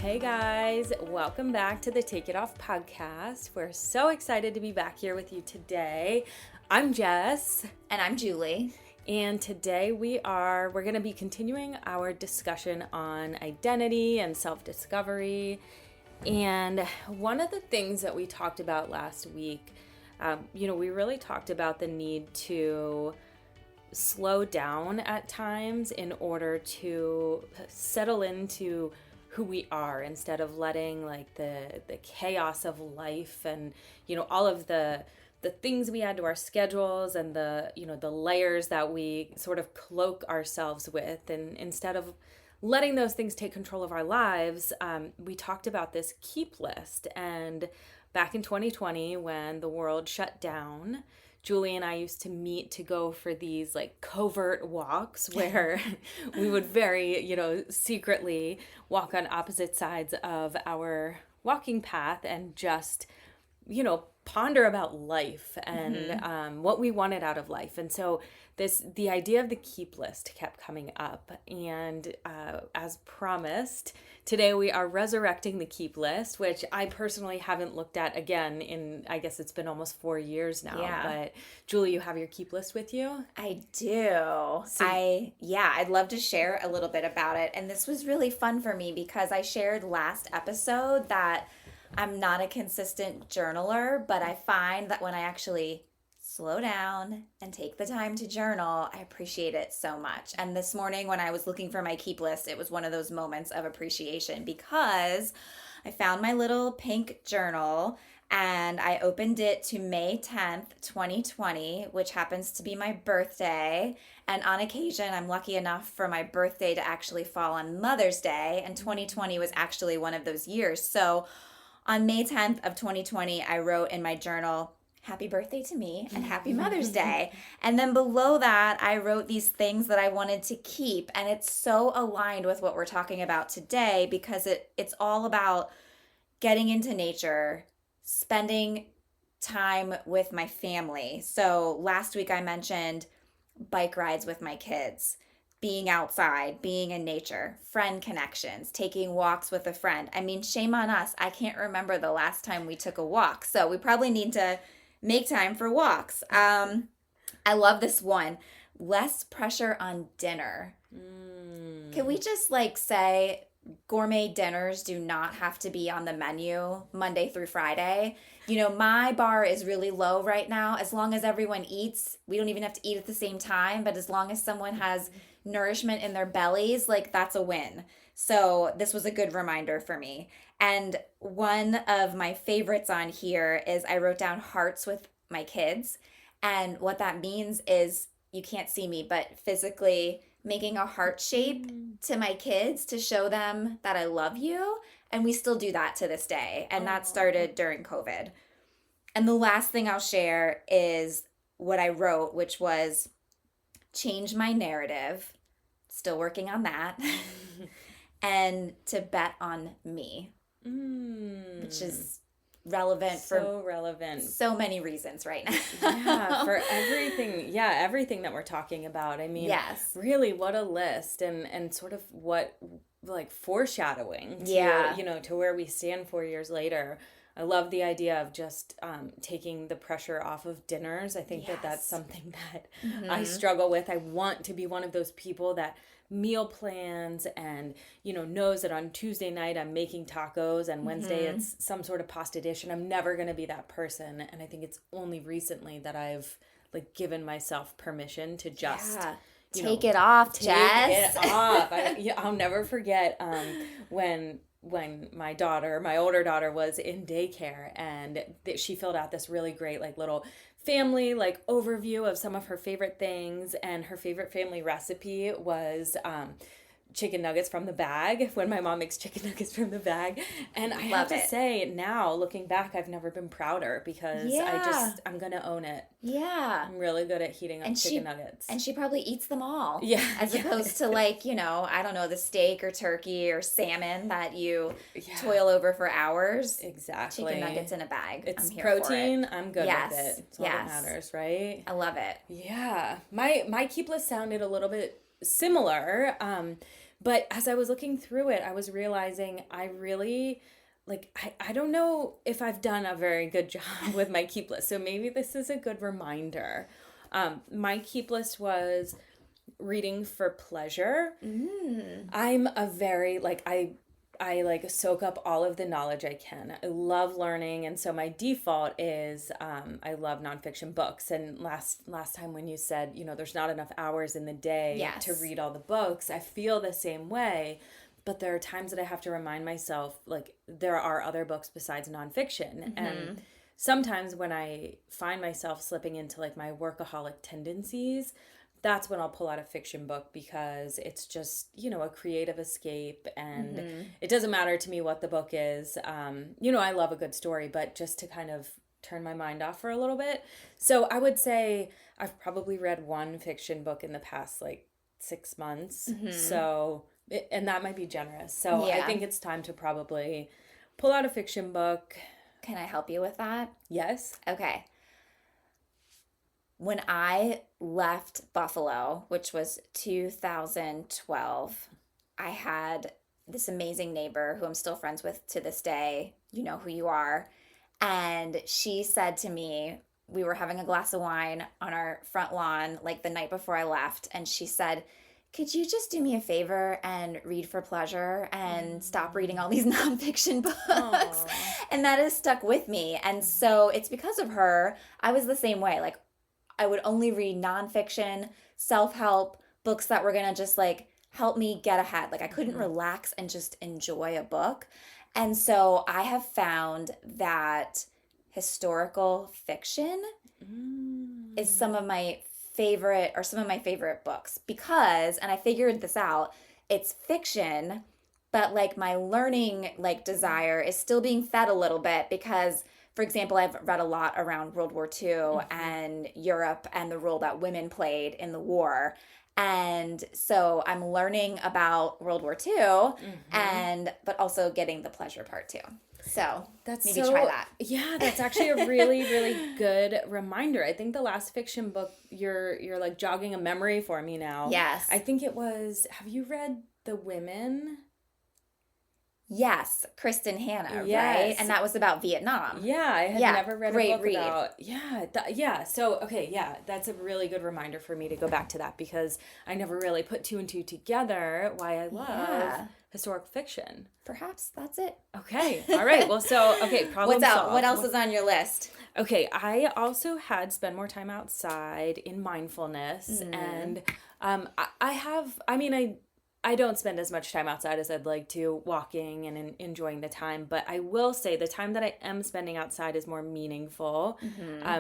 Hey guys, welcome back to the Take It Off podcast. We're so excited to be back here with you today. I'm Jess. And I'm Julie. And today we're going to be continuing our discussion on identity and self-discovery. And one of the things that we talked about last week, we really talked about the need to slow down at times in order to settle into who we are instead of letting like the chaos of life and all of the things we add to our schedules and the layers that we sort of cloak ourselves with, and instead of letting those things take control of our lives, we talked about this keep list. And back in 2020 when the world shut down, Julie and I used to meet to go for these like covert walks where we would very, secretly walk on opposite sides of our walking path and just, ponder about life and what we wanted out of life. And so the idea of the keep list kept coming up. And as promised, today we are resurrecting the keep list, which I personally haven't looked at again in, I guess it's been almost 4 years now. Yeah. But Julie, you have your keep list with you? I do. I'd love to share a little bit about it. And this was really fun for me because I shared last episode that I'm not a consistent journaler, but I find that when I actually slow down and take the time to journal, I appreciate it so much. And this morning when I was looking for my keep list, it was one of those moments of appreciation because I found my little pink journal and I opened it to May 10th, 2020, which happens to be my birthday. And on occasion, I'm lucky enough for my birthday to actually fall on Mother's Day, and 2020 was actually one of those years. So on May 10th of 2020, I wrote in my journal, happy birthday to me and happy Mother's Day. And then below that, I wrote these things that I wanted to keep. And it's so aligned with what we're talking about today because it's all about getting into nature, spending time with my family. So last week I mentioned bike rides with my kids, being outside, being in nature, friend connections, taking walks with a friend. I mean, shame on us. I can't remember the last time we took a walk. So we probably need to make time for walks. I love this one. Less pressure on dinner. Can we just say gourmet dinners do not have to be on the menu Monday through Friday? My bar is really low right now. As long as everyone eats, we don't even have to eat at the same time, but as long as someone has nourishment in their bellies, that's a win. So this was a good reminder for me. And one of my favorites on here is I wrote down hearts with my kids. And what that means is, you can't see me, but physically making a heart shape to my kids to show them that I love you. And we still do that to this day. And that started during COVID. And the last thing I'll share is what I wrote, which was change my narrative. Still working on that. And to bet on me. Which is relevant for so many reasons right now. Yeah, for everything that we're talking about. I mean, yes, really, what a list, and sort of what foreshadowing to where we stand 4 years later. I love the idea of just taking the pressure off of dinners. I think that's something that I struggle with. I want to be one of those people that meal plans and knows that on Tuesday night I'm making tacos and Wednesday it's some sort of pasta dish, and I'm never going to be that person. And I think it's only recently that I've given myself permission to just take it off, Jess. Take it off. I'll never forget when my older daughter was in daycare, and she filled out this really great little family overview of some of her favorite things, and her favorite family recipe was chicken nuggets from the bag, when my mom makes chicken nuggets from the bag. And I have to say, now looking back, I've never been prouder because I'm gonna own it. Yeah, I'm really good at heating up chicken nuggets, and she probably eats them all. Yeah, as opposed to I don't know, the steak or turkey or salmon that you toil over for hours. Exactly. Chicken nuggets in a bag. It's I'm here protein. For it. I'm good with it. It's all that matters, right? I love it. Yeah, my keep list sounded a little bit similar, But as I was looking through it, I was realizing I really I don't know if I've done a very good job with my keep list. So maybe this is a good reminder. My keep list was reading for pleasure. I'm a very I like soak up all of the knowledge I can. I love learning, and so my default is I love nonfiction books. And last time when you said, there's not enough hours in the day to read all the books, I feel the same way. But there are times that I have to remind myself, like, there are other books besides nonfiction. And sometimes when I find myself slipping into like my workaholic tendencies, that's when I'll pull out a fiction book, because it's just, a creative escape, and it doesn't matter to me what the book is. I love a good story, but just to kind of turn my mind off for a little bit. So I would say I've probably read one fiction book in the past like 6 months. So, and that might be generous. So I think it's time to probably pull out a fiction book. Can I help you with that? Yes. Okay. When I left Buffalo, which was 2012, I had this amazing neighbor who I'm still friends with to this day. You know who you are. And she said to me, we were having a glass of wine on our front lawn like the night before I left. And she said, could you just do me a favor and read for pleasure and stop reading all these nonfiction books? Aww. And that has stuck with me. And so it's because of her. I was the same way. Like, I would only read nonfiction, self-help, books that were going to just like help me get ahead. Like, I couldn't relax and just enjoy a book. And so I have found that historical fiction is some of my favorite books, because, and I figured this out, it's fiction, but like my learning like desire is still being fed a little bit, because for example, I've read a lot around World War II and Europe and the role that women played in the war. And so I'm learning about World War II but also getting the pleasure part too. So maybe try that. Yeah, that's actually a really, really good reminder. I think the last fiction book, you're like jogging a memory for me now. Yes. I think it was, have you read The Women? Yes, Kristen Hanna, right? And that was about Vietnam. Yeah, I had never read a book about... So, okay, that's a really good reminder for me to go back to that, because I never really put two and two together why I love historic fiction. Perhaps that's it. Okay, all right. Well, so, problem solved. What else is on your list? Okay, I also had spend more time outside in mindfulness, and I don't spend as much time outside as I'd like to, walking and enjoying the time. But I will say the time that I am spending outside is more meaningful.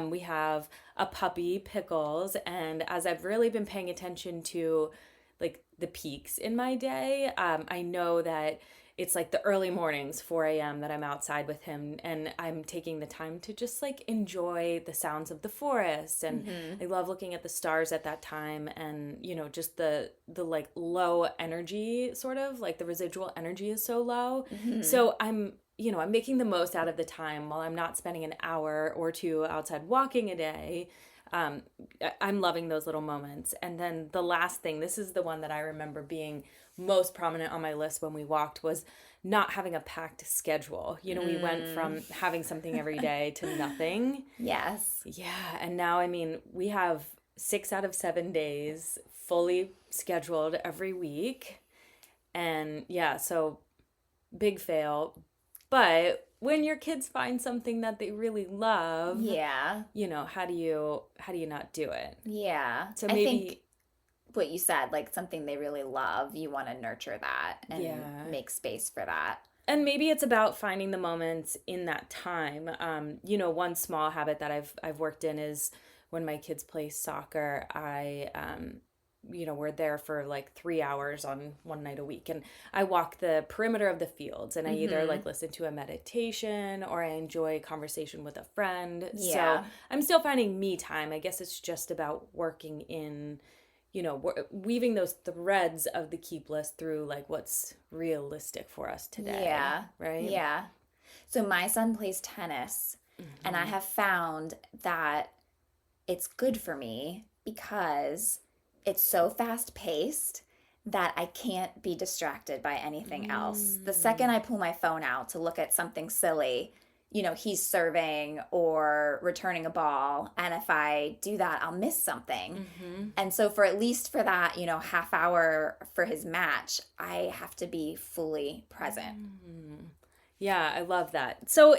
We have a puppy, Pickles. And as I've really been paying attention to like the peaks in my day, I know that it's like the early mornings, 4 a.m. that I'm outside with him, and I'm taking the time to just like enjoy the sounds of the forest. And I love looking at the stars at that time, and just the like low energy, sort of like the residual energy is so low. So I'm making the most out of the time while I'm not spending an hour or two outside walking a day. I'm loving those little moments. And then the last thing, this is the one that I remember being most prominent on my list when we walked, was not having a packed schedule. We went from having something every day to nothing. Yes. Yeah. And now, we have 6 out of 7 days fully scheduled every week. And so big fail. But when your kids find something that they really love, how do you not do it? Yeah. So maybe, I think what you said, like something they really love, you want to nurture that and make space for that. And maybe it's about finding the moments in that time. One small habit that I've worked in is when my kids play soccer, we're there for like 3 hours on one night a week, and I walk the perimeter of the fields, and I either like listen to a meditation or I enjoy conversation with a friend. So I'm still finding me time. I guess it's just about working in, weaving those threads of the keep list through like what's realistic for us today. Yeah. Right? Yeah. So my son plays tennis, and I have found that it's good for me because it's so fast paced that I can't be distracted by anything else. The second I pull my phone out to look at something silly, he's serving or returning a ball. And if I do that, I'll miss something. And so for at least for that, half hour for his match, I have to be fully present. Yeah, I love that. So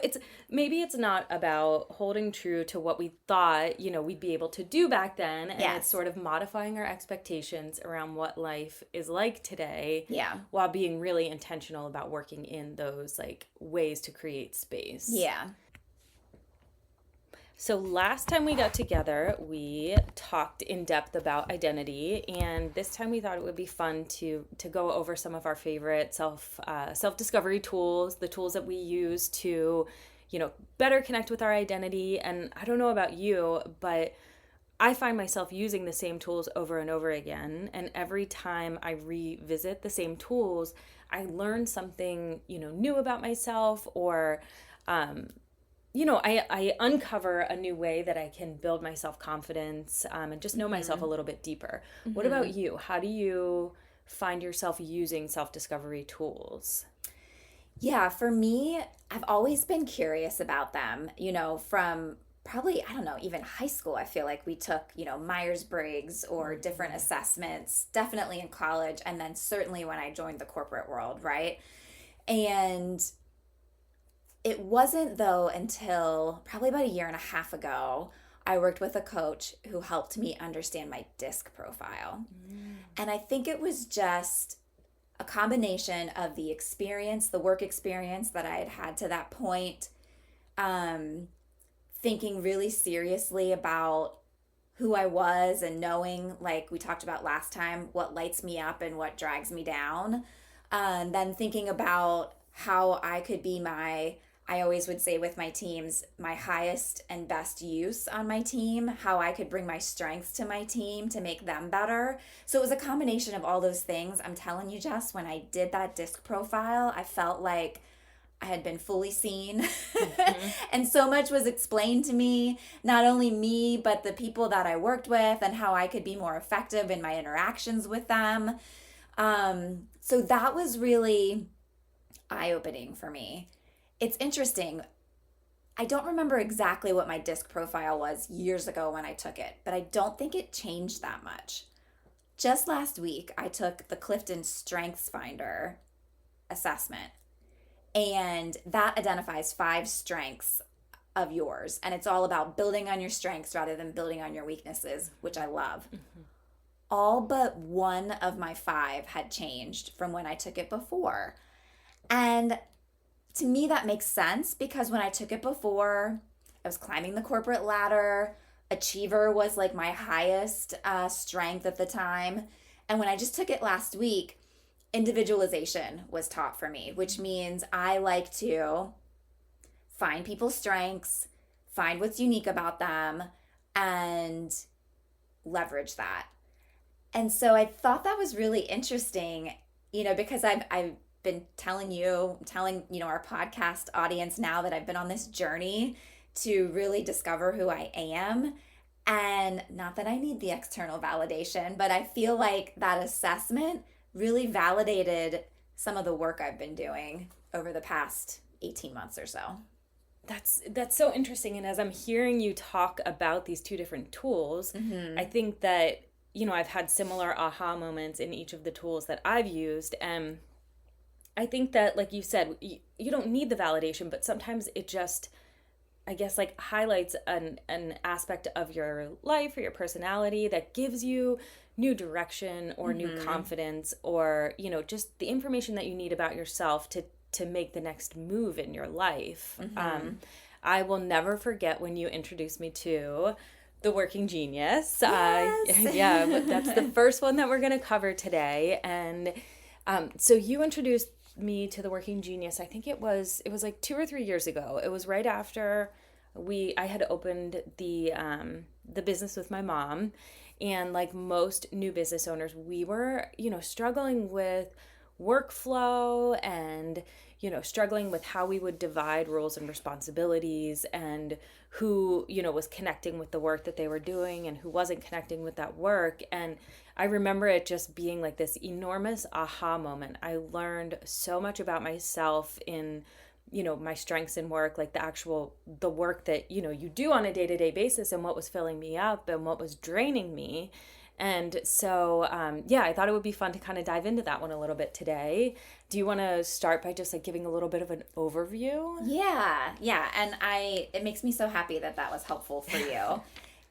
maybe it's not about holding true to what we thought, we'd be able to do back then. And it's sort of modifying our expectations around what life is like today. Yeah. While being really intentional about working in those like ways to create space. Yeah. So last time we got together, we talked in depth about identity, and this time we thought it would be fun to go over some of our favorite self-discovery tools, the tools that we use to, better connect with our identity. And I don't know about you, but I find myself using the same tools over and over again, and every time I revisit the same tools, I learn something, new about myself, or I uncover a new way that I can build my self-confidence and just know myself a little bit deeper. What about you? How do you find yourself using self-discovery tools? Yeah, for me, I've always been curious about them, from probably, I don't know, even high school. I feel like we took, Myers-Briggs or different assessments, definitely in college, and then certainly when I joined the corporate world, right? And it wasn't, though, until probably about a year and a half ago, I worked with a coach who helped me understand my disc profile. And I think it was just a combination of the experience, the work experience that I had had to that point, thinking really seriously about who I was and knowing, like we talked about last time, what lights me up and what drags me down. And then thinking about how I could be I always would say with my teams, my highest and best use on my team, how I could bring my strengths to my team to make them better. So it was a combination of all those things. I'm telling you, Jess, when I did that disc profile, I felt like I had been fully seen. And so much was explained to me, not only me, but the people that I worked with and how I could be more effective in my interactions with them. So that was really eye-opening for me. It's interesting. I don't remember exactly what my disc profile was years ago when I took it, but I don't think it changed that much. Just last week, I took the Clifton Strengths Finder assessment, and that identifies 5 strengths of yours, and it's all about building on your strengths rather than building on your weaknesses, which I love. All but one of my 5 had changed from when I took it before. And to me, that makes sense because when I took it before, I was climbing the corporate ladder. Achiever was like my highest strength at the time. And when I just took it last week, individualization was taught for me, which means I like to find people's strengths, find what's unique about them, and leverage that. And so I thought that was really interesting, because I've been telling our podcast audience now that I've been on this journey to really discover who I am. And not that I need the external validation, but I feel like that assessment really validated some of the work I've been doing over the past 18 months or so. That's so interesting. And as I'm hearing you talk about these 2 different tools, I think that, I've had similar aha moments in each of the tools that I've used. And I think that, like you said, you don't need the validation, but sometimes it just, I guess, like highlights an aspect of your life or your personality that gives you new direction or new confidence or, just the information that you need about yourself to make the next move in your life. I will never forget when you introduced me to the Working Genius. Yes. That's the first one that we're going to cover today. And so you introduced me to the Working Genius. I think it was like 2 or 3 years ago. It was right after I had opened the business with my mom, and like most new business owners, we were struggling with workflow and, struggling with how we would divide roles and responsibilities and who, was connecting with the work that they were doing and who wasn't connecting with that work. And I remember it just being like this enormous aha moment. I learned so much about myself in, my strengths in work, like the work that, you do on a day-to-day basis and what was filling me up and what was draining me. And so, I thought it would be fun to kind of dive into that one a little bit today. Do you want to start by just like giving a little bit of an overview? Yeah. And it makes me so happy that was helpful for you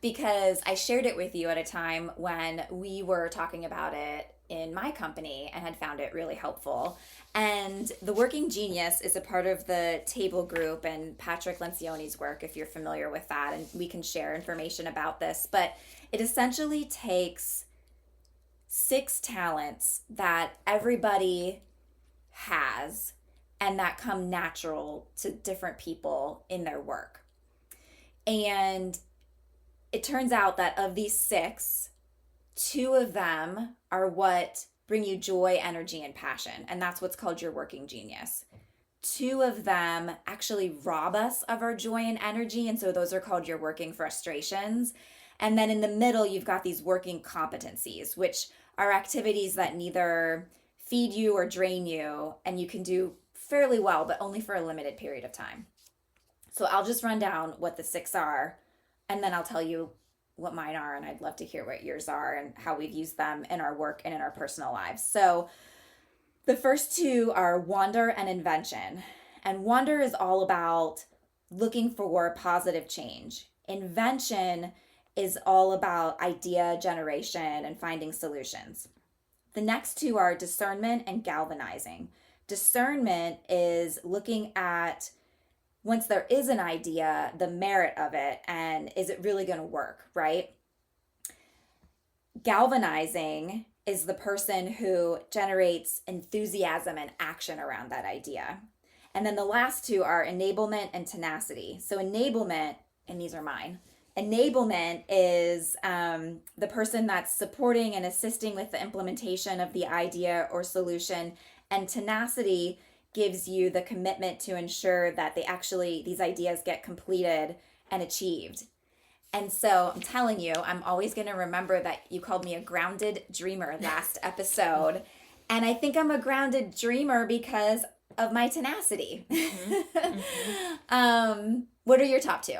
because I shared it with you at a time when we were talking about it in my company and had found it really helpful. And the Working Genius is a part of the Table Group and Patrick Lencioni's work, if you're familiar with that, and we can share information about this. But it essentially takes 6 talents that everybody has and that come natural to different people in their work. And it turns out that of these 6, 2 of them are what bring you joy, energy, and passion. And that's what's called your working genius. 2 of them actually rob us of our joy and energy. And so those are called your working frustrations. And then in the middle, you've got these working competencies, which are activities that neither feed you or drain you. And you can do fairly well, but only for a limited period of time. So I'll just run down what the 6 are, and then I'll tell you what mine are, and I'd love to hear what yours are and how we've used them in our work and in our personal lives. So the first 2 are wonder and invention. And wonder is all about looking for positive change. Invention is all about idea generation and finding solutions. The next 2 are discernment and galvanizing. Discernment is looking at, once there is an idea, the merit of it, and is it really going to work, right? Galvanizing is the person who generates enthusiasm and action around that idea. And then the last 2 are enablement and tenacity. So enablement, and these are mine, enablement is the person that's supporting and assisting with the implementation of the idea or solution, and tenacity gives you the commitment to ensure that these ideas get completed and achieved. And so I'm telling you, I'm always going to remember that you called me a grounded dreamer last episode. And I think I'm a grounded dreamer because of my tenacity. Mm-hmm. What are your top 2?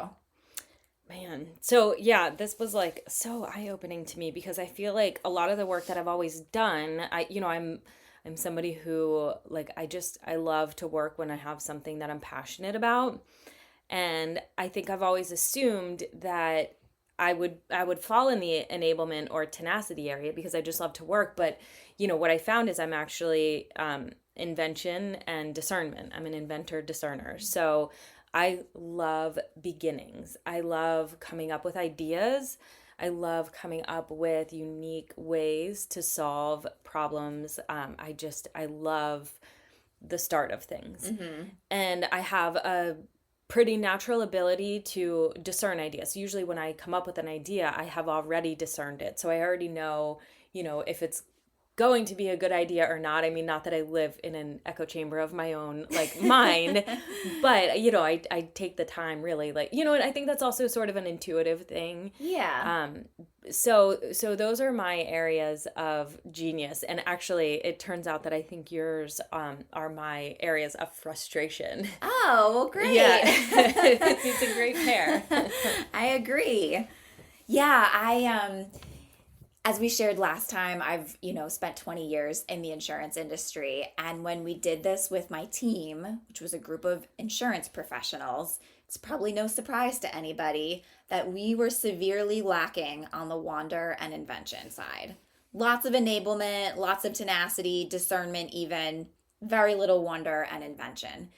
Man. So yeah, this was like so eye-opening to me because I feel like a lot of the work that I've always done, I'm somebody who I love to work when I have something that I'm passionate about. And I think I've always assumed that I would fall in the enablement or tenacity area because I just love to work. But, what I found is I'm actually invention and discernment. I'm an inventor discerner. So I love beginnings. I love coming up with ideas. I love coming up with unique ways to solve problems. I love the start of things. Mm-hmm. And I have a pretty natural ability to discern ideas. Usually when I come up with an idea, I have already discerned it. So I already know, if it's going to be a good idea or not. I mean, not that I live in an echo chamber of my own mind, but I take the time really and I think that's also sort of an intuitive thing. Yeah. So those are my areas of genius, and actually it turns out that I think yours are my areas of frustration. Oh, well, great. Yeah. It's a great pair. I agree. Yeah, as we shared last time, I've, spent 20 years in the insurance industry. And when we did this with my team, which was a group of insurance professionals, it's probably no surprise to anybody that we were severely lacking on the wonder and invention side. Lots of enablement, lots of tenacity, discernment even, very little wonder and invention.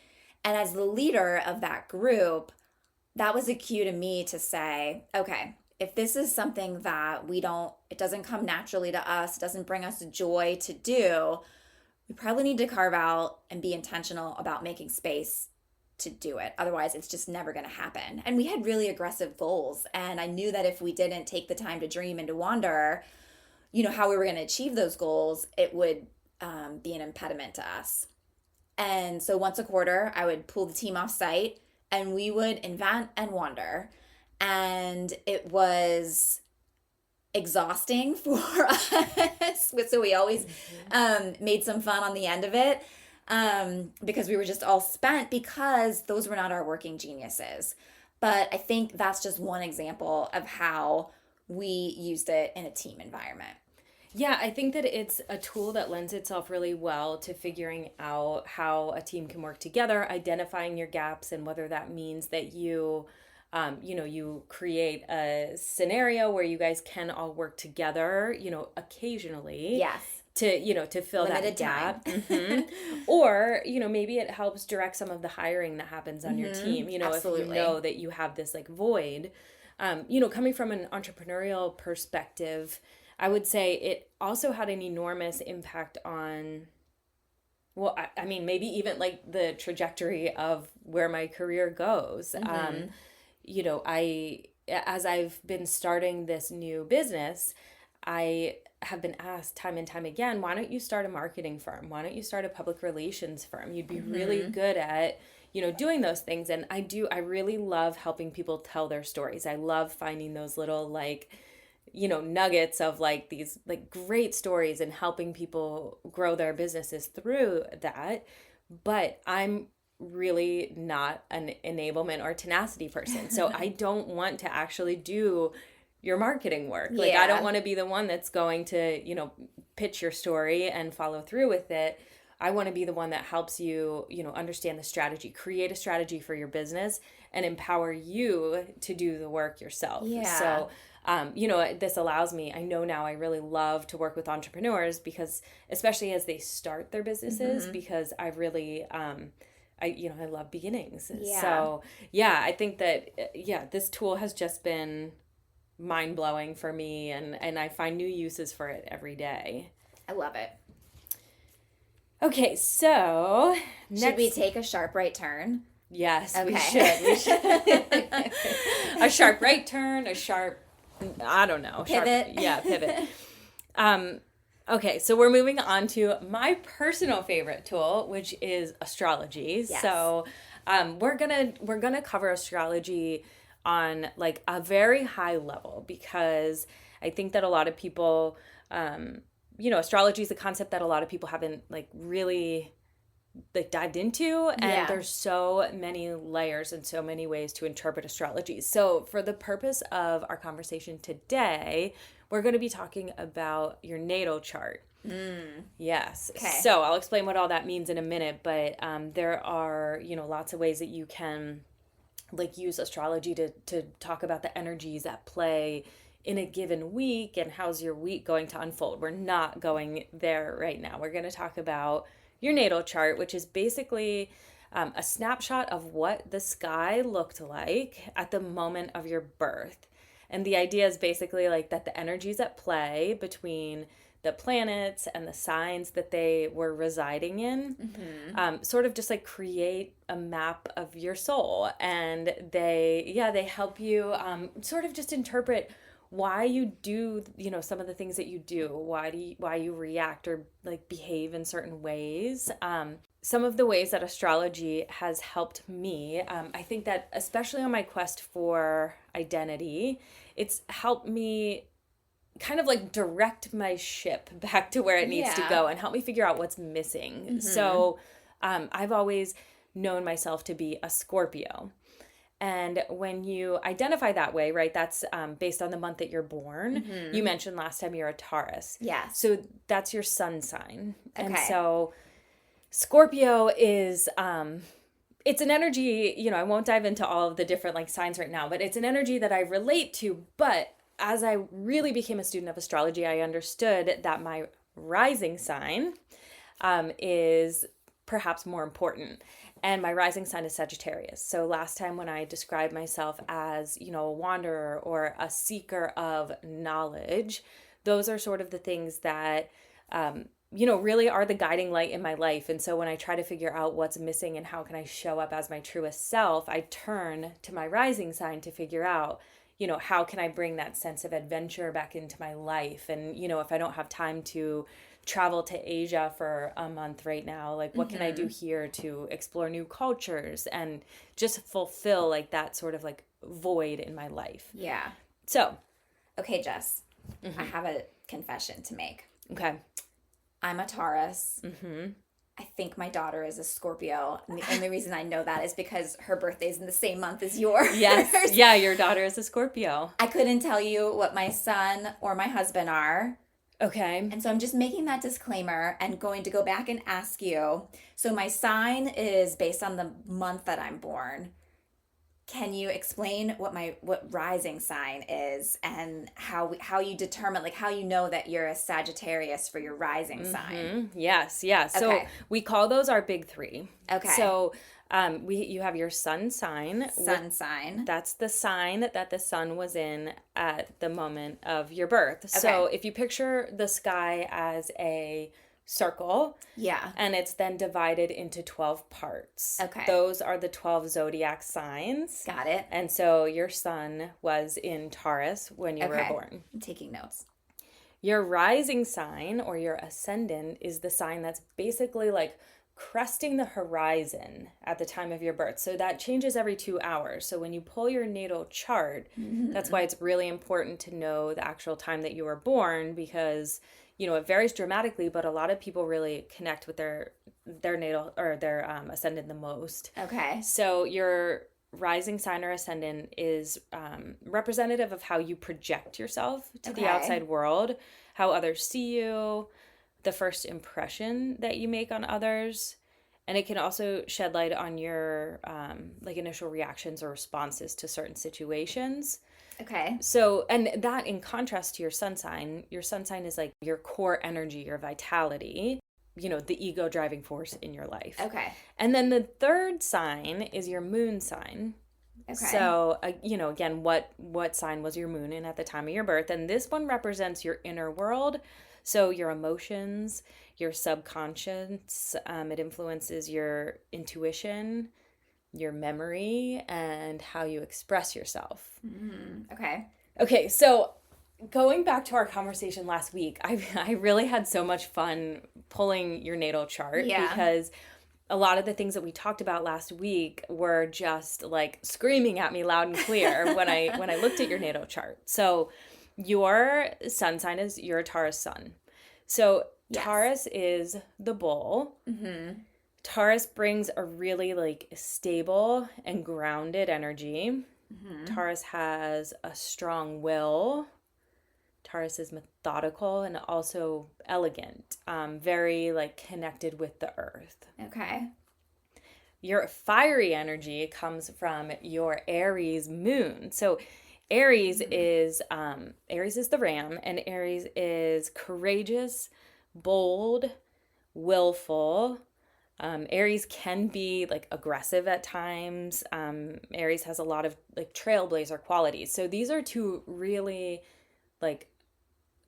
And as the leader of that group, that was a cue to me to say, okay, if this is something that it doesn't come naturally to us, doesn't bring us joy to do, we probably need to carve out and be intentional about making space to do it. Otherwise, it's just never going to happen. And we had really aggressive goals. And I knew that if we didn't take the time to dream and to wonder, how we were going to achieve those goals, it would be an impediment to us. And so once a quarter, I would pull the team off site and we would invent and wander. And it was exhausting for us. So we always made some fun on the end of it because we were just all spent because those were not our working geniuses. But I think that's just one example of how we used it in a team environment. Yeah, I think that it's a tool that lends itself really well to figuring out how a team can work together, identifying your gaps, and whether that means that you create a scenario where you guys can all work together, occasionally. Yes. To fill Limited that gap. time. Or, maybe it helps direct some of the hiring that happens on your team. Absolutely. If you know that you have this like void, coming from an entrepreneurial perspective, I would say it also had an enormous impact on, well, I mean, maybe even like the trajectory of where my career goes. As I've been starting this new business, I have been asked time and time again, why don't you start a marketing firm? Why don't you start a public relations firm? You'd be really good at, doing those things. And I really love helping people tell their stories. I love finding those little nuggets of like these like great stories and helping people grow their businesses through that. But I'm really not an enablement or tenacity person. So I don't want to actually do your marketing work. Like, I don't want to be the one that's going to, pitch your story and follow through with it. I want to be the one that helps you, understand the strategy, create a strategy for your business and empower you to do the work yourself. Yeah. So, this allows me, I know now I really love to work with entrepreneurs because especially as they start their businesses, because I really, I love beginnings. Yeah. So I think that, this tool has just been mind-blowing for me and I find new uses for it every day. I love it. Okay, so should we take a sharp right turn? Yes, okay. We should. A sharp right turn, a sharp, I don't know. Pivot. Pivot. Okay, so we're moving on to my personal favorite tool, which is astrology. Yes. So we're gonna cover astrology on like a very high level because I think that a lot of people, astrology is a concept that a lot of people haven't like really like dived into, and there's so many layers and so many ways to interpret astrology. So for the purpose of our conversation today, we're going to be talking about your natal chart. Yes. Okay. So I'll explain what all that means in a minute, but there are, lots of ways that you can like use astrology to talk about the energies at play in a given week and how's your week going to unfold. We're not going there right now. We're going to talk about your natal chart, which is basically a snapshot of what the sky looked like at the moment of your birth. And the idea is basically like that the energies at play between the planets and the signs that they were residing in, sort of just like create a map of your soul. And they help you sort of just interpret why you do, some of the things that you do, why you react or like behave in certain ways. Some of the ways that astrology has helped me, I think that especially on my quest for identity, it's helped me kind of like direct my ship back to where it needs to go and help me figure out what's missing. So I've always known myself to be a Scorpio. And when you identify that way, right, that's based on the month that you're born. You mentioned last time you're a Taurus. Yeah. So that's your sun sign. Okay. And so Scorpio is, it's an energy, I won't dive into all of the different like signs right now, but it's an energy that I relate to. But as I really became a student of astrology, I understood that my rising sign is perhaps more important. And my rising sign is Sagittarius. So last time when I described myself as, a wanderer or a seeker of knowledge, those are sort of the things that, really are the guiding light in my life. And so when I try to figure out what's missing and how can I show up as my truest self, I turn to my rising sign to figure out, how can I bring that sense of adventure back into my life? And, if I don't have time to travel to Asia for a month right now, like what can I do here to explore new cultures and just fulfill like that sort of like void in my life. Yeah. So, okay, Jess, I have a confession to make. Okay. I'm a Taurus. I think my daughter is a Scorpio. And the only reason I know that is because her birthday's in the same month as yours. Yes. Yeah, your daughter is a Scorpio. I couldn't tell you what my son or my husband are. Okay. And so I'm just making that disclaimer and going to go back and ask you. So my sign is based on the month that I'm born. Can you explain what rising sign is and how you determine, like how you know that you're a Sagittarius for your rising sign? Yes, yeah. So Okay. we call those our big three. Okay. So you have your sun sign. Sun sign. That's the sign that the sun was in at the moment of your birth. So if you picture the sky as a circle. Yeah. And it's then divided into 12 parts. Okay. Those are the 12 zodiac signs. Got it. And so your sun was in Taurus when you were born. I'm taking notes. Your rising sign or your ascendant is the sign that's basically like cresting the horizon at the time of your birth. So that changes every 2 hours. So when you pull your natal chart, that's why it's really important to know the actual time that you were born, because it varies dramatically, but a lot of people really connect with their natal or their ascendant the most. Okay. So your rising sign or ascendant is representative of how you project yourself to the outside world, how others see you, the first impression that you make on others. And it can also shed light on your initial reactions or responses to certain situations. Okay. So, and that in contrast to your sun sign is like your core energy, your vitality, the ego driving force in your life. Okay. And then the third sign is your moon sign. Okay. So, again, what sign was your moon in at the time of your birth? And this one represents your inner world. So your emotions, your subconscious, it influences your intuition, your memory, and how you express yourself. Okay, so going back to our conversation last week, I really had so much fun pulling your natal chart because a lot of the things that we talked about last week were just like screaming at me loud and clear when I looked at your natal chart. So your sun sign is, you're a Taurus sun. So Taurus is the bull. Taurus brings a really like stable and grounded energy. Taurus has a strong will. Taurus is methodical and also elegant, very like connected with the earth. Okay. Your fiery energy comes from your Aries moon. So Aries is the ram, and Aries is courageous, bold, willful. Aries can be like aggressive at times. Aries has a lot of like trailblazer qualities. So these are two really like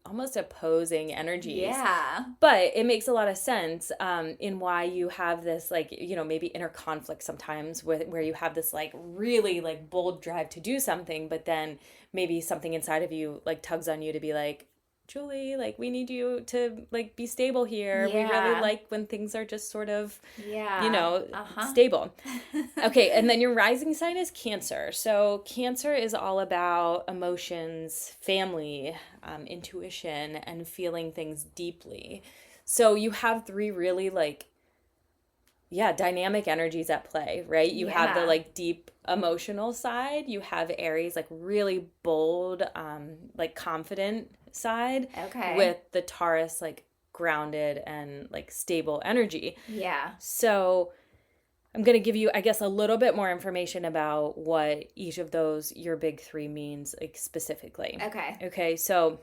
almost opposing energies. Yeah. But it makes a lot of sense in why you have this like, maybe inner conflict sometimes where you have this like really like bold drive to do something, but then maybe something inside of you like tugs on you to be like, Julie, like we need you to like be stable here. We really like when things are just sort of, stable. Okay. And then your rising sign is Cancer. So Cancer is all about emotions, family, intuition, and feeling things deeply. So you have three really like, dynamic energies at play, right? You have the like deep emotional side. You have Aries, like really bold, like confident side. Okay. With the Taurus, like grounded and like stable energy. Yeah. So I'm going to give you, I guess, a little bit more information about what each of those, your big three, means like specifically. Okay. So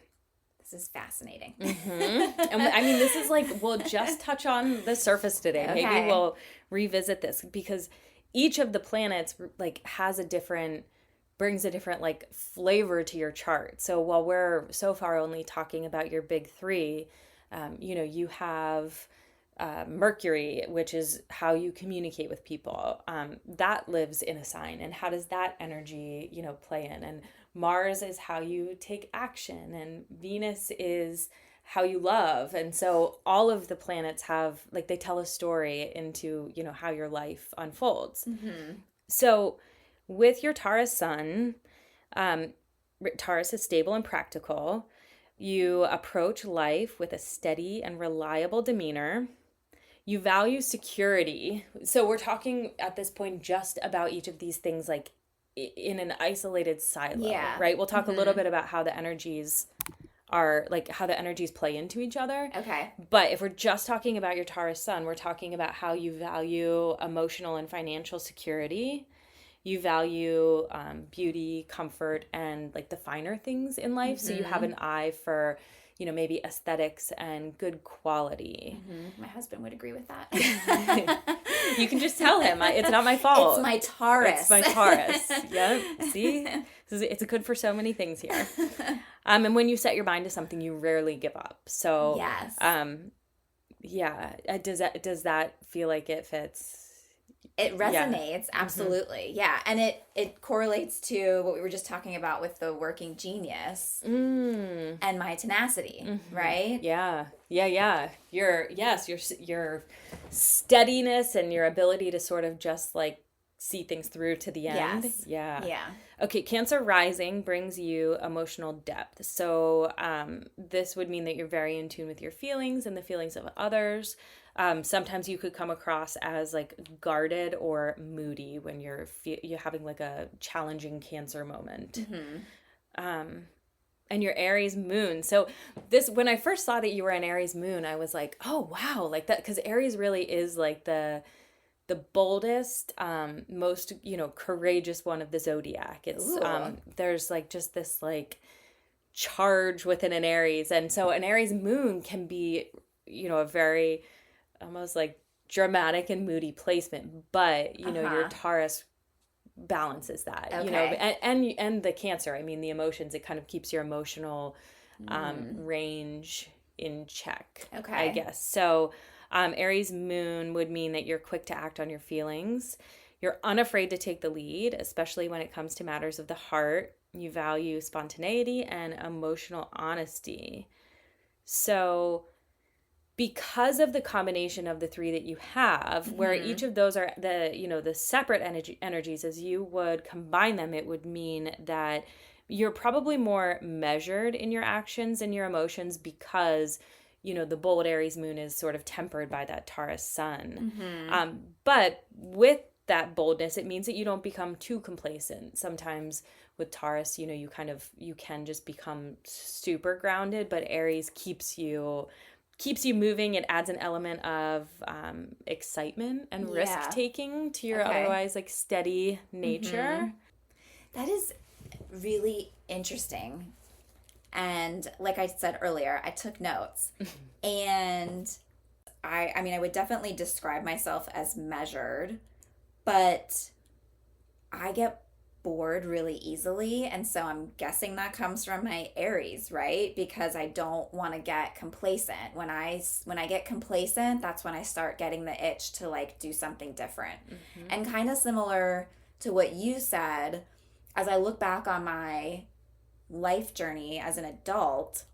this is fascinating. And I mean, this is like, we'll just touch on the surface today. Okay. Maybe we'll revisit this because each of the planets like brings a different like flavor to your chart. So while we're so far only talking about your big three, you have Mercury, which is how you communicate with people. That lives in a sign. And how does that energy, play in? And Mars is how you take action, and Venus is how you love. And so all of the planets have, like, they tell a story into, how your life unfolds. So with your Taurus sun, Taurus is stable and practical. You approach life with a steady and reliable demeanor. You value security. So we're talking at this point just about each of these things, like in an isolated silo, right? We'll talk a little bit about how the energies play into each other. Okay. But if we're just talking about your Taurus sun, we're talking about how you value emotional and financial security. You value beauty, comfort, and like the finer things in life. So you have an eye for, maybe aesthetics and good quality. My husband would agree with that. You can just tell him, it's not my fault. It's my Taurus. It's my Taurus. Yep. See? It's good for so many things here. And when you set your mind to something, you rarely give up. So, yes. Does that feel like it fits? It resonates, absolutely. Yeah. And it correlates to what we were just talking about with the working genius and my tenacity, right? Yeah. Your steadiness and your ability to sort of just like see things through to the end. Yes. Yeah. Okay, Cancer rising brings you emotional depth. So this would mean that you're very in tune with your feelings and the feelings of others. Sometimes you could come across as like guarded or moody when you're having like a challenging Cancer moment. And your Aries moon. So when I first saw that you were an Aries moon, I was like, oh wow, like that, because Aries really is like the boldest, most, courageous one of the zodiac. It's there's like just this like charge within an Aries. And so an Aries moon can be, a very almost like dramatic and moody placement, but your Taurus balances that. And the Cancer, I mean, the emotions, it kind of keeps your emotional range in check, I guess. So Aries moon would mean that you're quick to act on your feelings. You're unafraid to take the lead, especially when it comes to matters of the heart. You value spontaneity and emotional honesty. So because of the combination of the three that you have, where each of those are the separate energies, as you would combine them, it would mean that you're probably more measured in your actions and your emotions because the bold Aries moon is sort of tempered by that Taurus sun. But with that boldness, it means that you don't become too complacent. Sometimes with Taurus, you can just become super grounded, but Aries keeps you moving. It adds an element of excitement and risk taking to your otherwise like steady nature. That is really interesting. And like I said earlier, I took notes. And I would definitely describe myself as measured, but I get bored really easily. And so I'm guessing that comes from my Aries, right? Because I don't want to get complacent. When I get complacent, that's when I start getting the itch to like do something different. And kind of similar to what you said, as I look back on my life journey as an adult,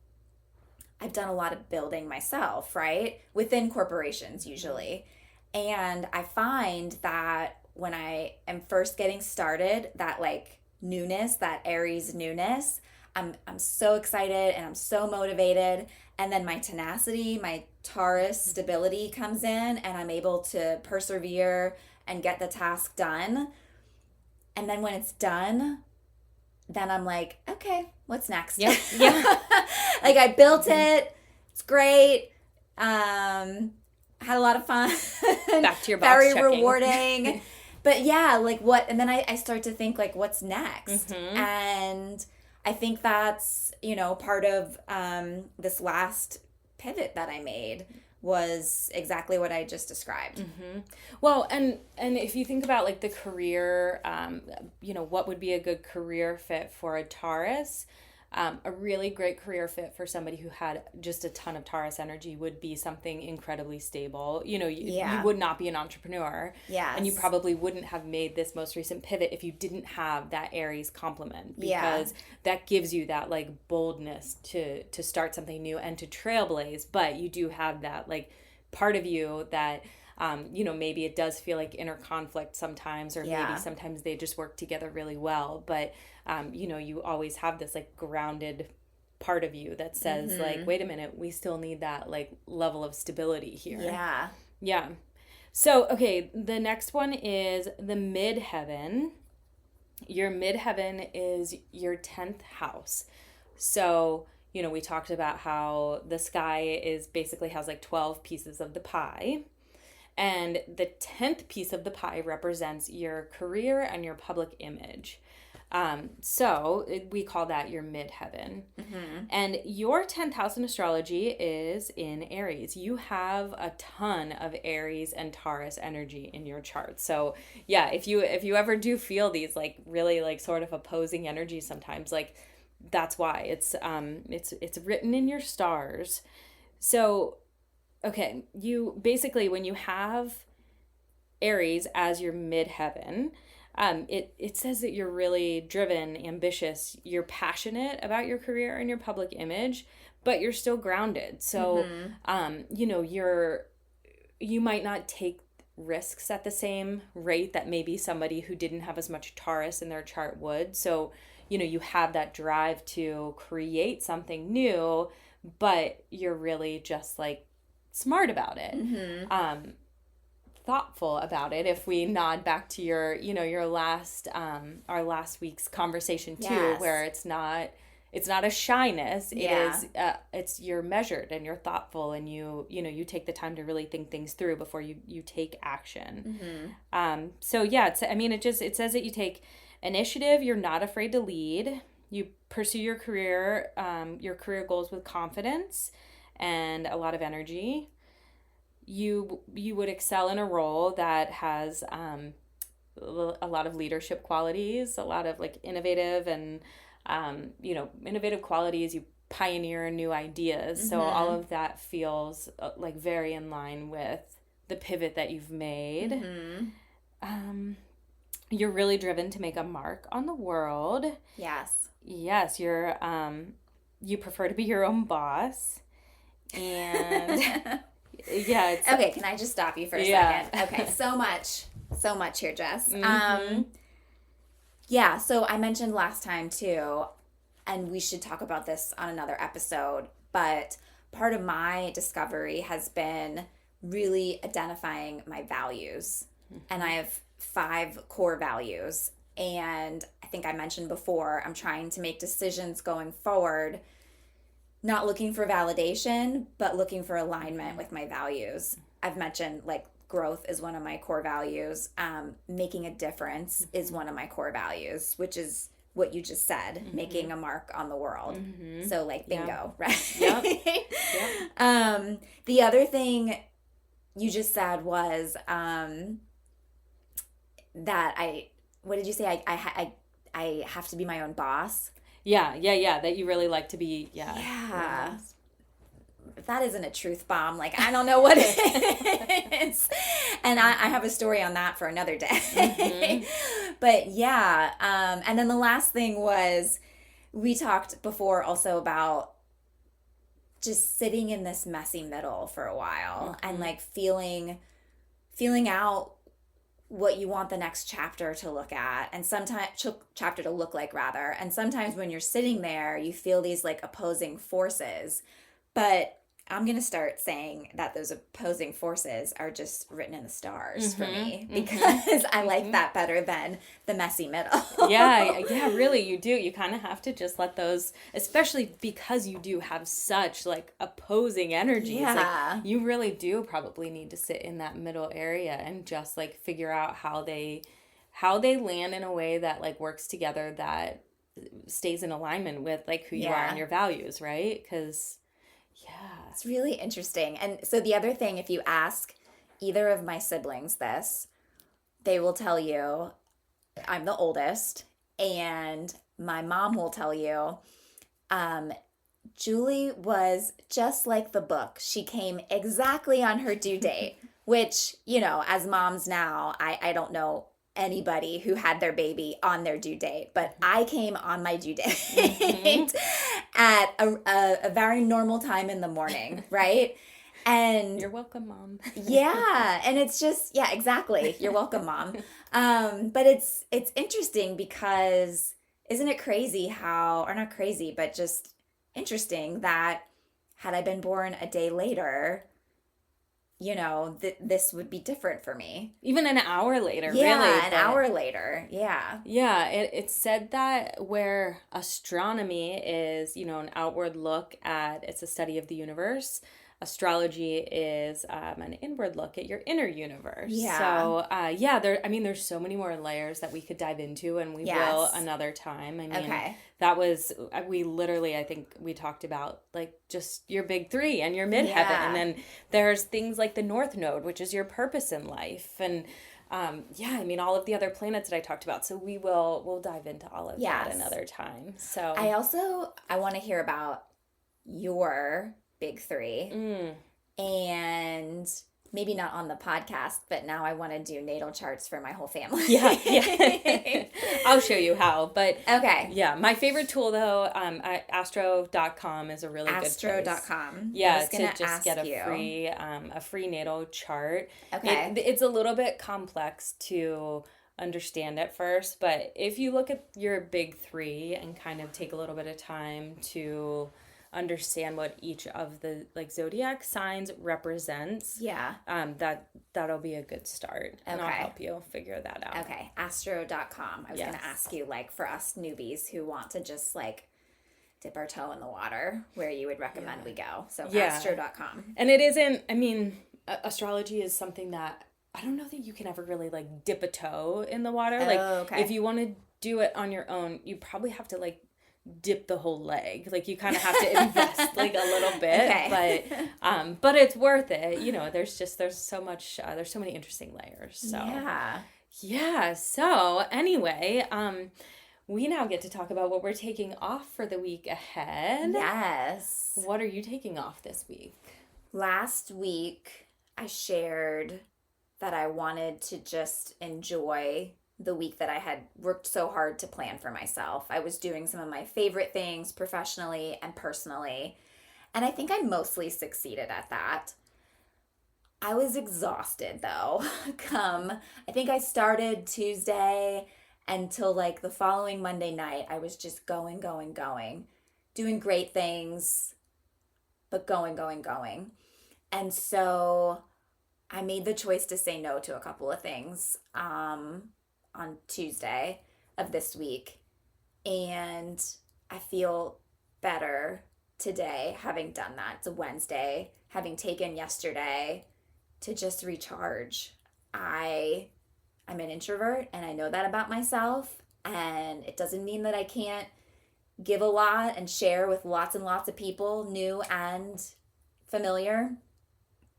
I've done a lot of building myself, right? Within corporations usually. And I find that when I am first getting started, that like newness, that Aries newness, I'm so excited and I'm so motivated. And then my tenacity, my Taurus stability comes in and I'm able to persevere and get the task done. And then when it's done, then I'm like, okay, what's next? Yeah. Like I built it. It's great. Had a lot of fun. Back to your box Very checking. Rewarding. But yeah, like what? And then I start to think like, what's next? And I think that's, part of this last pivot that I made was exactly what I just described. Well, and if you think about like the career, what would be a good career fit for a Taurus? A really great career fit for somebody who had just a ton of Taurus energy would be something incredibly stable. You would not be an entrepreneur. Yes. And you probably wouldn't have made this most recent pivot if you didn't have that Aries complement, because that gives you that like boldness to start something new and to trailblaze. But you do have that like part of you that maybe it does feel like inner conflict sometimes, or maybe sometimes they just work together really well. But, you always have this like grounded part of you that says like, wait a minute, we still need that like level of stability here. Yeah. Yeah. So, okay, the next one is the midheaven. Your midheaven is your 10th house. So, we talked about how the sky basically has like 12 pieces of the pie. And the 10th piece of the pie represents your career and your public image. So we call that your midheaven. Mm-hmm. And your 10th house in astrology is in Aries. You have a ton of Aries and Taurus energy in your chart. So yeah, if you ever do feel these like really like sort of opposing energies sometimes, like that's why it's written in your stars. So okay, you basically, when you have Aries as your midheaven, it says that you're really driven, ambitious, you're passionate about your career and your public image, but you're still grounded. So, you might not take risks at the same rate that maybe somebody who didn't have as much Taurus in their chart would. So, you have that drive to create something new, but you're really just like smart about it. Mm-hmm. Thoughtful about it, if we nod back to your last our last week's conversation too, where it's not a shyness. It is it's you're measured and you're thoughtful, and you take the time to really think things through before you take action. Mm-hmm. So yeah, it says that you take initiative, you're not afraid to lead, you pursue your career goals with confidence and a lot of energy. You would excel in a role that has a lot of leadership qualities, a lot of like innovative qualities. You pioneer new ideas. Mm-hmm. So all of that feels like very in line with the pivot that you've made. Mm-hmm. You're really driven to make a mark on the world. Yes, you're you prefer to be your own boss. And yeah. Okay, can I just stop you for a second? Okay, so much here, Jess. Mm-hmm. So I mentioned last time too, and we should talk about this on another episode, but part of my discovery has been really identifying my values. Mm-hmm. And I have 5 core values. And I think I mentioned before, I'm trying to make decisions going forward, not looking for validation, but looking for alignment with my values. I've mentioned like growth is one of my core values. Making a difference is one of my core values, which is what you just said, mm-hmm. making a mark on the world. Mm-hmm. So like bingo, right? Yep. Yep. The other thing you just said was that what did you say? I have to be my own boss. Yeah. That you really like to be. Yeah. That isn't a truth bomb. Like, I don't know what it is. And I have a story on that for another day. Mm-hmm. But yeah. And then the last thing was, we talked before also about just sitting in this messy middle for a while, mm-hmm. and like feeling out what you want the next chapter to look at, and sometimes chapter to look like rather. And sometimes when you're sitting there, you feel these like opposing forces. But I'm going to start saying that those opposing forces are just written in the stars, mm-hmm, for me, because mm-hmm. I like mm-hmm. that better than the messy middle. Yeah, really, you do. You kind of have to just let those, especially because you do have such like opposing energies. Yeah. Like, you really do probably need to sit in that middle area and just like figure out how they land in a way that like works together, that stays in alignment with like who you are and your values, right? Because it's really interesting. And so the other thing, if you ask either of my siblings this, they will tell you I'm the oldest, and my mom will tell you Julie was just like the book. She came exactly on her due date, which, as moms now, I don't know anybody who had their baby on their due date, but I came on my due date at a very normal time in the morning, right? And you're welcome, Mom. Yeah, and it's just, yeah, exactly. You're welcome, Mom. But it's interesting because isn't it crazy how, or not crazy, but just interesting that had I been born a day later, this would be different for me. Even an hour later, yeah, really. An hour later, yeah. Yeah, it said that where astronomy is, an outward look at, it's a study of the universe. Astrology is an inward look at your inner universe. Yeah. So, there's so many more layers that we could dive into, and we will another time. Okay. That was, I think we talked about, like, just your big three and your midheaven. And then there's things like the North Node, which is your purpose in life. And all of the other planets that I talked about. So we'll dive into all of that another time. So I want to hear about your big three, and maybe not on the podcast, but now I want to do natal charts for my whole family. Yeah. I'll show you how, but okay. Yeah, my favorite tool though, astro.com is a really good place. Astro.com. Yeah, to just get a free natal chart. Okay. It's a little bit complex to understand at first, but if you look at your big three and kind of take a little bit of time to understand what each of the zodiac signs represents, that'll be a good start. And I'll help you figure that out. Okay. Astro.com. I was going to ask you, for us newbies who want to just dip our toe in the water, where you would recommend we go. So astro.com. And it isn't, astrology is something that I don't know that you can ever really dip a toe in the water. If you want to do it on your own, you probably have to dip the whole leg. You kind of have to invest a little bit, but it's worth it. There's so much, there's so many interesting layers. So yeah. So anyway, we now get to talk about what we're taking off for the week ahead. Yes. What are you taking off this week? Last week, I shared that I wanted to just enjoy the week that I had worked so hard to plan for myself. I was doing some of my favorite things professionally and personally, and I think I mostly succeeded at that. I was exhausted though. I think I started Tuesday until the following Monday night. I was just going, doing great things, but going. And so I made the choice to say no to a couple of things on Tuesday of this week, and I feel better today having done that. It's a Wednesday, having taken yesterday to just recharge. I'm an introvert, and I know that about myself, and it doesn't mean that I can't give a lot and share with lots and lots of people, new and familiar.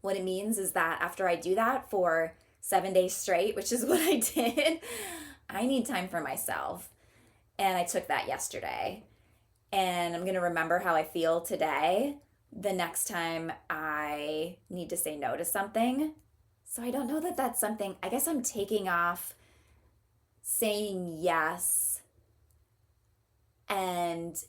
What it means is that after I do that for 7 days straight, which is what I did, I need time for myself. And I took that yesterday. And I'm going to remember how I feel today the next time I need to say no to something. So I don't know that that's something, I guess I'm taking off saying yes and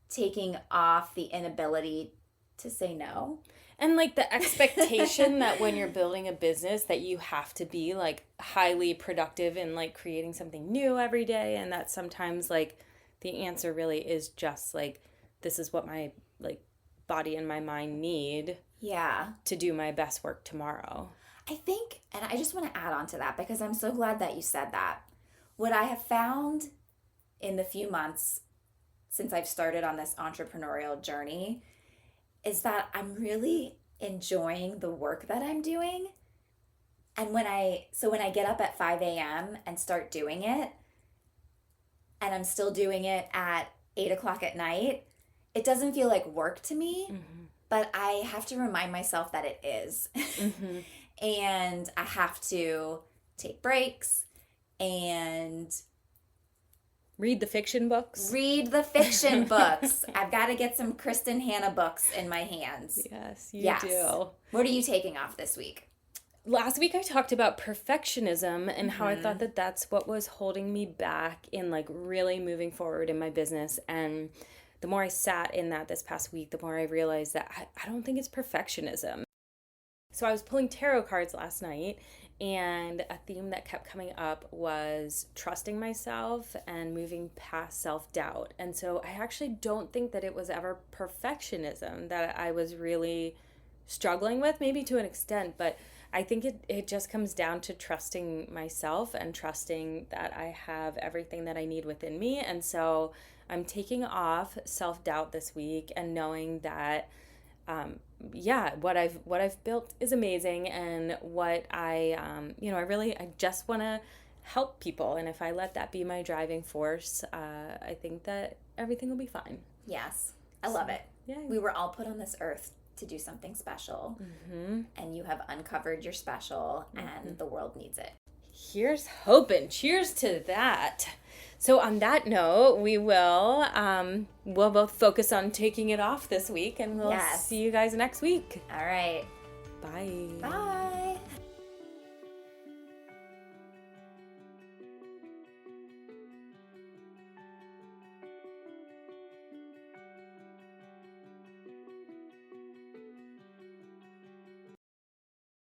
taking off the inability to say no. And the expectation that when you're building a business that you have to be highly productive and creating something new every day, and that sometimes the answer really is just this is what my body and my mind need to do my best work tomorrow. I think, and I just want to add on to that because I'm so glad that you said that. What I have found in the few months since I've started on this entrepreneurial journey is that I'm really enjoying the work that I'm doing. And when I get up at 5 a.m. and start doing it, and I'm still doing it at 8 o'clock at night, it doesn't feel like work to me, but I have to remind myself that it is. And I have to take breaks and Read the fiction books. Read the fiction books. I've got to get some Kristen Hanna books in my hands. Yes, you do. What are you taking off this week? Last week I talked about perfectionism and how I thought that that's what was holding me back in like really moving forward in my business. And the more I sat in that this past week, the more I realized that I don't think it's perfectionism. So I was pulling tarot cards last night, and a theme that kept coming up was trusting myself and moving past self-doubt. And so I actually don't think that it was ever perfectionism that I was really struggling with, maybe to an extent, but I think it just comes down to trusting myself and trusting that I have everything that I need within me. And so I'm taking off self-doubt this week and knowing that what I've built is amazing, and what I just want to help people. And if I let that be my driving force, I think that everything will be fine. Yes. I love it. Yeah. We were all put on this earth to do something special, and you have uncovered your special, and the world needs it. Here's hoping. Cheers to that. So on that note, we'll both focus on taking it off this week, and we'll see you guys next week. All right. Bye. Bye.